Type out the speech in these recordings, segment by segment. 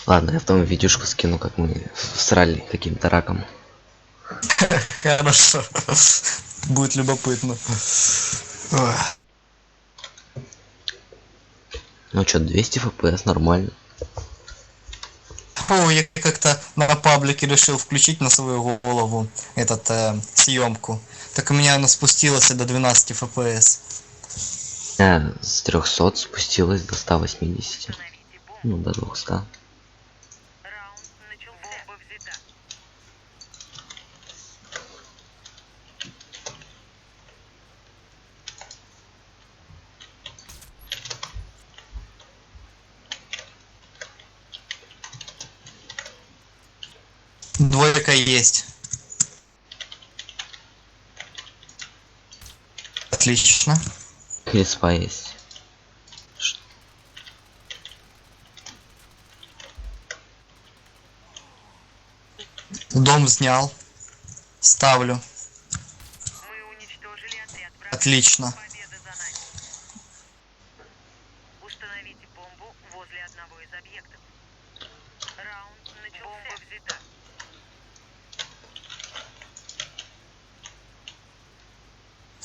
Ладно, я потом видюшку скину, как мы срали каким-то раком. Хорошо. Будет любопытно. Ой. Ну чё, 200 FPS, нормально. О, я как-то на паблике решил включить на свою голову съемку. Так у меня она спустилась до 12 FPS. С 300 спустилась до 180. Ну, до 200. Двойка есть. Отлично. Креспа есть. Дом снял. Ставлю. Отлично. Установите бомбу возле одного из объектов. Раунд начался. Бомба взята.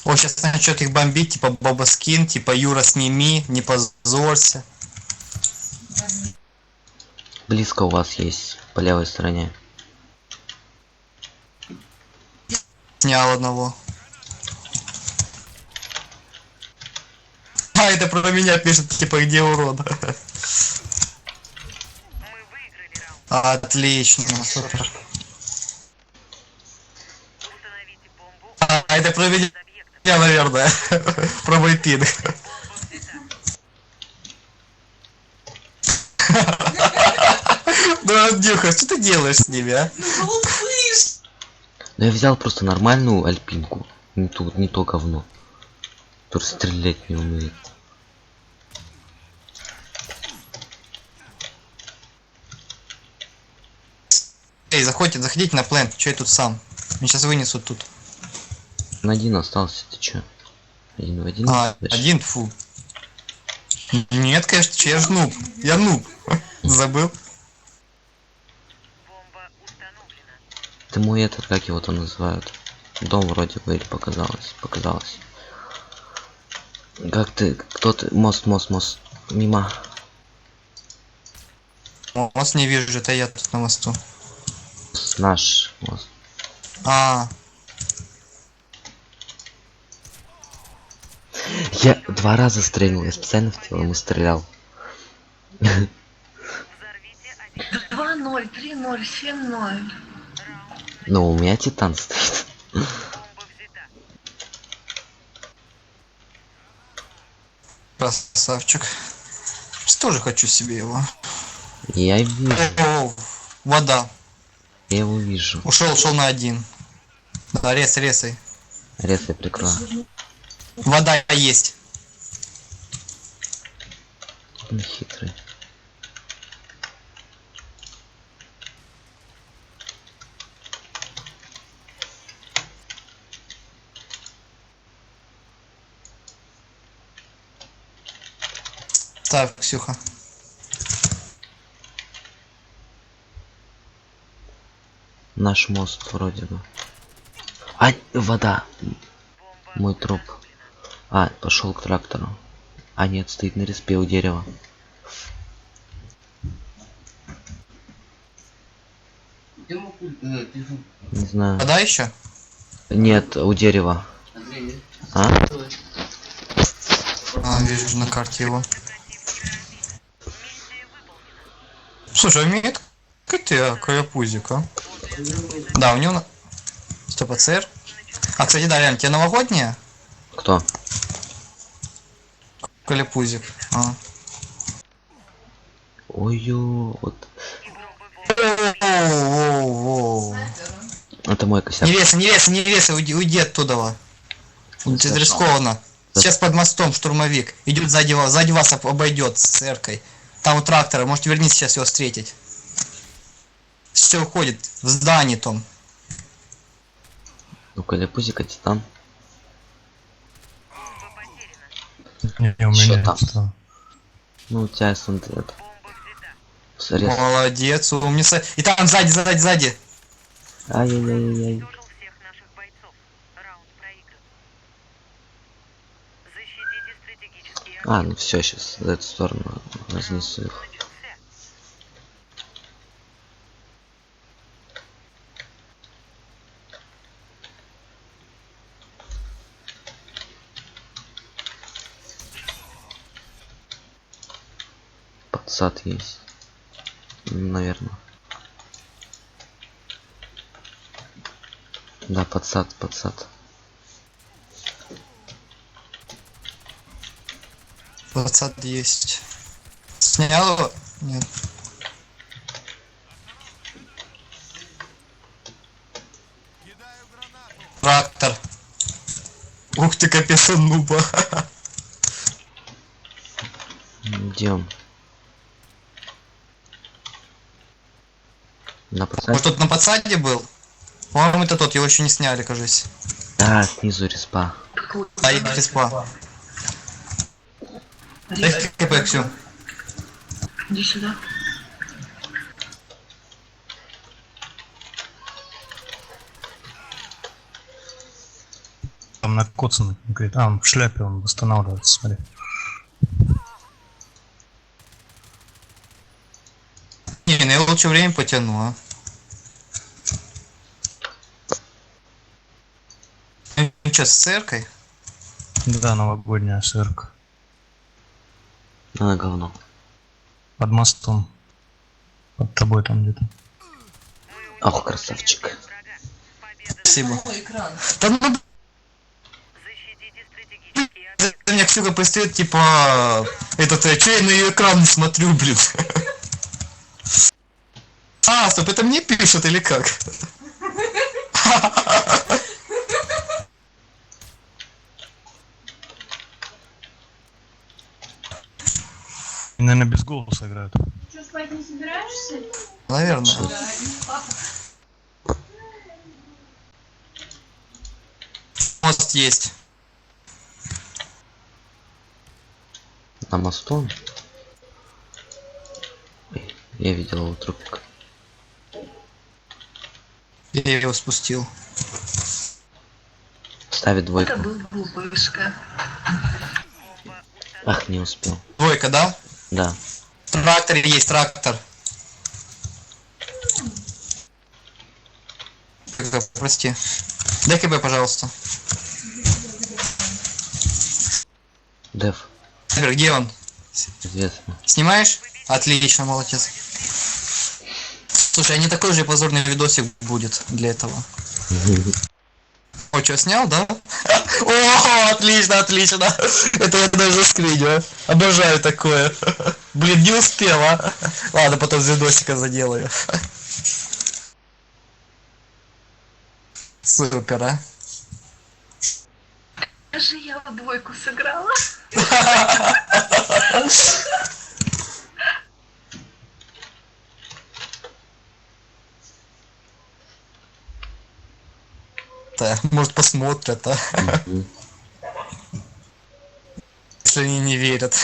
О, сейчас начнет их бомбить, типа Боба скин, типа Юра сними, не позорься. Близко у вас есть, по левой стороне. Снял одного. А, это про меня пишет, типа, где урод. Мы выиграли раунд. Отлично, супер. Установите бомбу А, это про меня, из объектов. наверное. Про мой пин. Ну, Андрюха, что ты делаешь с ними, а? Да я взял просто нормальную альпинку. Не то говно. Который стрелять не умеет. Эй, заходите на плент, что я тут сам? Меня сейчас вынесут тут. Один остался, ты чё? Один в один? А, Дальше. один, фу. Нет, конечно, я ж нуб. Я нуб. Забыл. Бомба установлена. Ты мой этот, как его там называют? Дом вроде бы, или показалось. Как ты, кто ты? Мост. Мимо. Мост не вижу, это я тут на мосту. Наш мост. А, Я 2 раза стрельнул, я специально в тело ему стрелял. Взорвите объект. 2-0, 3-0, 7-0. Но у меня титан стоит. Бомба взята. красавчик. Тоже хочу себе его. Я вижу, О, вода. я его вижу. Ушел на один. Да, резай. Рез я прикрою. Вода есть. Он хитрый. Так, Ксюха. Наш мост вроде бы. А, вода. Мой труп. А, пошел к трактору. А нет, стоит на респе у дерева. Не знаю. Вода еще? Нет, у дерева. А? А, вижу на карте его. Слушай, умеет какой-то каяпузик, а? Да, у него Стоп, АЦР. А, кстати, да, реально, тебе новогодняя? Кто? Калипузик. А. Ой-ё, вот. Воу. Это мой косяк. Не веса, уйди оттуда. Это рискованно. Сейчас под мостом штурмовик. Идет сзади вас обойдет с церкой. Там у трактора, можете вернись сейчас его встретить. Все уходит в здании том. Ну, Калипузика титан. Не, у Чё меня там? что? Ну, у тебя СНД это. Срез. Молодец, умница. И там сзади. Ай-яй-яй-яй. Уничтожил всех наших бойцов. Раунд проигран. Защитите стратегические А, ну все, сейчас в эту сторону разнесу их. начался. Подсад есть. Наверное. Да, подсад. Подсад есть. Снял его? Нет. Трактор. Ух ты, капец, он нуба. Где он? На подсаде? Вот тут на подсаде был. По-моему, это тот, его еще не сняли, кажется. Да, снизу респа. А их респа. Дай КП, Ксю. Иди сюда. Там накоцанный говорит, он в шляпе, он восстанавливается, смотри. Не, ну я лучше время потяну, а. Ну что, с церкой? Да, новогодняя сырка. На говно. Под мостом. Под тобой там где-то. Ох, красавчик. Врага. Победа. Спасибо. Да ну, Защитите стратегические объекты. меня Ксюха пристает, типа, что я на ее экран не смотрю, блин. А, стоп, это мне пишут или как? И, наверное, без голоса играют. Что, спать не собираешься? Наверное. Мост есть. На мосту? Я видел его трупик. Я его спустил. Ставит Это двойку. был глупышка. Ах, не успел. Двойка, да? Да. Трактор есть, трактор. Прости. Дай КБ, пожалуйста. Дев. Где он? Известно. Снимаешь? Отлично, молодец. Слушай, а не такой же позорный видосик будет для этого. О, что, снял, да? О, отлично. Это я даже скриню. Обожаю такое. Блин, не успела. Ладно, потом с видосика заделаю. Супер, а? Даже я в двойку сыграла. Да, может посмотрят, а? Мгм. Если они не верят.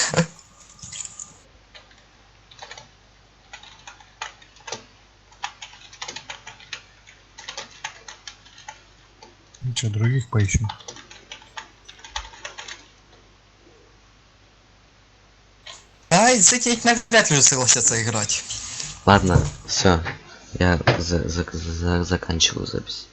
Ну что, других поищем. А, с этим навряд ли уже согласятся играть. Ладно, все. Я заканчиваю запись.